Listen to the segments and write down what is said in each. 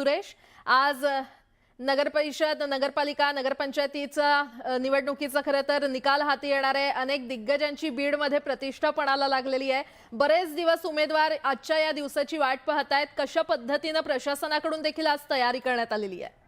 सुरेश, आज नगरपरिषद, नगरपालिका, नगरपंचायतीचा निवडणुकीचा खरं तर निकाल हाती येणार आहे. अनेक दिग्गजांची बीडमध्ये प्रतिष्ठा पणाला लागलेली आहे. बरेच दिवस उमेदवार आजच्या या दिवसाची वाट पाहतायत. कशा पद्धतीने प्रशासनाकडून देखील आज तयारी करण्यात आलेली आहे?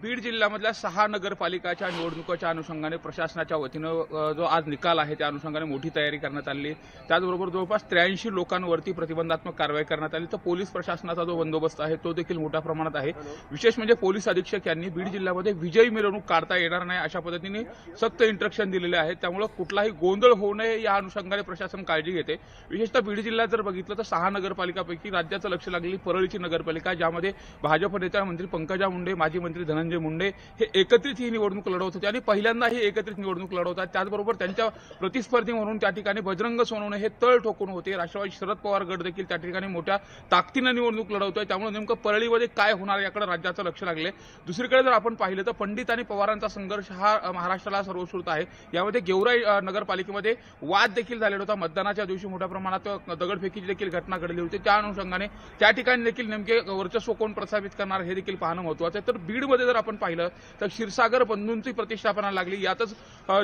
बीड जिल्ह्यामधल्या 6 नगरपालिकाच्या निवडणुकीच्या अनुषंगाने प्रशासनाच्या वतीनं जो आज निकाल आहे त्या अनुषंगाने मोठी तयारी करण्यात आली. त्याचबरोबर जवळपास 83 लोकांवरती प्रतिबंधात्मक कारवाई करण्यात आली. तर पोलीस प्रशासनाचा जो बंदोबस्त आहे तो देखील मोठ्या प्रमाणात आहे. विशेष म्हणजे पोलीस अधीक्षक यांनी बीड जिल्ह्यामध्ये विजयी मिरवणूक काढता येणार नाही अशा पद्धतीने सक्त इंस्ट्रक्शन दिलेले आहेत. त्यामुळे कुठलाही गोंधळ होऊ नये या अनुषंगाने प्रशासन काळजी घेते. विशेषतः बीड जिल्ह्यात जर बघितलं तर 6 नगरपालिकापैकी राज्याचं लक्ष लागलेली परळीची नगरपालिका, ज्यामध्ये भाजप नेत्या मंत्री पंकजा मुंडे, माजी मंत्री धनंजय मुंडे हे एकत्रित ही निवडणूक लढवत होते आणि पहिल्यांदा ही एकत्रित निवडणूक लढवतात. त्याचबरोबर त्यांच्या प्रतिस्पर्धी म्हणून त्या ठिकाणी बजरंग सोनवणे हे तळ ठोकून होते. राष्ट्रवादी शरद पवार गट देखील त्या ठिकाणी मोठ्या ताकदीनं निवडणूक लढवतोय. त्यामुळे नेमकं परळीमध्ये काय होणार याकडे राज्याचं लक्ष लागले. दुसरीकडे जर आपण पाहिलं तर पंडित आणि पवारांचा संघर्ष हा महाराष्ट्राला सर्वश्रुत आहे. यामध्ये गेवराई नगरपालिकेमध्ये वाद देखील झालेला होता. मतदानाच्या दिवशी मोठ्या प्रमाणात दगडफेकीची देखील घटना घडली होती. त्या अनुषंगाने त्या ठिकाणी देखील नेमके वर्चस्व कोण प्रस्थापित करणार हे देखील पाहणं महत्त्वाचं आहे. तर बीडमध्ये जर आपण पाहिलं तर क्षीरसागर बंधूंची प्रतिष्ठापना लागली. यातच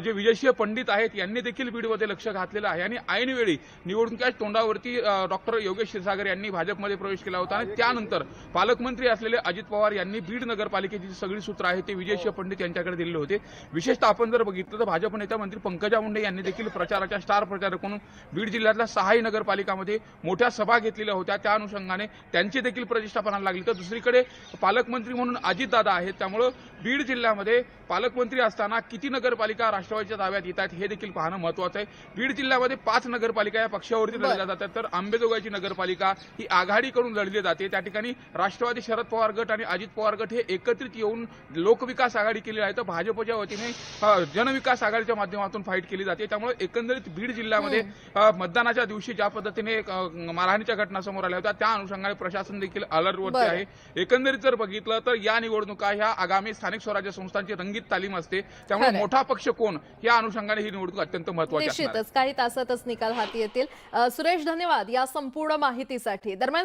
जे विजयसिंह पंडित आहेत यांनी देखील बीडमध्ये लक्ष घातलेलं आहे आणि ऐनवेळी निवडणुकीच्या तोंडावरती डॉक्टर योगेश क्षीरसागर यांनी भाजपमध्ये प्रवेश केला होता आणि त्यानंतर पालकमंत्री असलेले अजित पवार यांनी बीड नगरपालिकेची सगळी सूत्र आहे ते विजयसिंह पंडित यांच्याकडे दिलेले होते. विशेषतः आपण जर बघितलं तर भाजप नेत्या मंत्री पंकजा मुंडे यांनी देखील प्रचाराच्या स्टार प्रचारक म्हणून बीड जिल्ह्यातल्या 6 नगरपालिकामध्ये मोठ्या सभा घेतलेल्या होत्या. त्या अनुषंगाने त्यांची देखील प्रतिष्ठापना लागली. तर दुसरीकडे पालकमंत्री म्हणून अजितदादा आहेत. त्यामुळे बीड जिल्ह्यामध्ये पालकमंत्री असताना किती नगरपालिका राष्ट्रवादीच्या ताब्यात येत आहेत हे देखील पाहणं महत्त्वाचं आहे. बीड जिल्ह्यामध्ये 5 नगरपालिका या पक्षावरती लढल्या जातात. तर आंबेजोगाईची नगरपालिका ही आघाडीकडून लढली जाते. त्या ठिकाणी राष्ट्रवादी शरद पवार गट आणि अजित पवार गट हे एकत्रित येऊन लोकविकास आघाडी केली आहे. तर भाजपच्या वतीने जनविकास आघाडीच्या माध्यमातून फाईट केली जाते. त्यामुळे एकंदरीत बीड जिल्ह्यामध्ये मतदानाच्या दिवशी ज्या पद्धतीने मारहाणीच्या घटना समोर आल्या होत्या त्या अनुषंगाने प्रशासन देखील अलर्टवरती आहे. एकंदरीत जर बघितलं तर या निवडणुका ह्या आगामी स्थानिक स्वराज्य संस्थांची रंगीत तालीम असते. त्यामुळे मोठा पक्ष कोण या अनुषंगाने ही निवडणूक अत्यंत महत्त्वाची आहे. निश्चितच काही तासातच निकाल हाती येतील. सुरेश, धन्यवाद या संपूर्ण माहितीसाठी. दरम्यान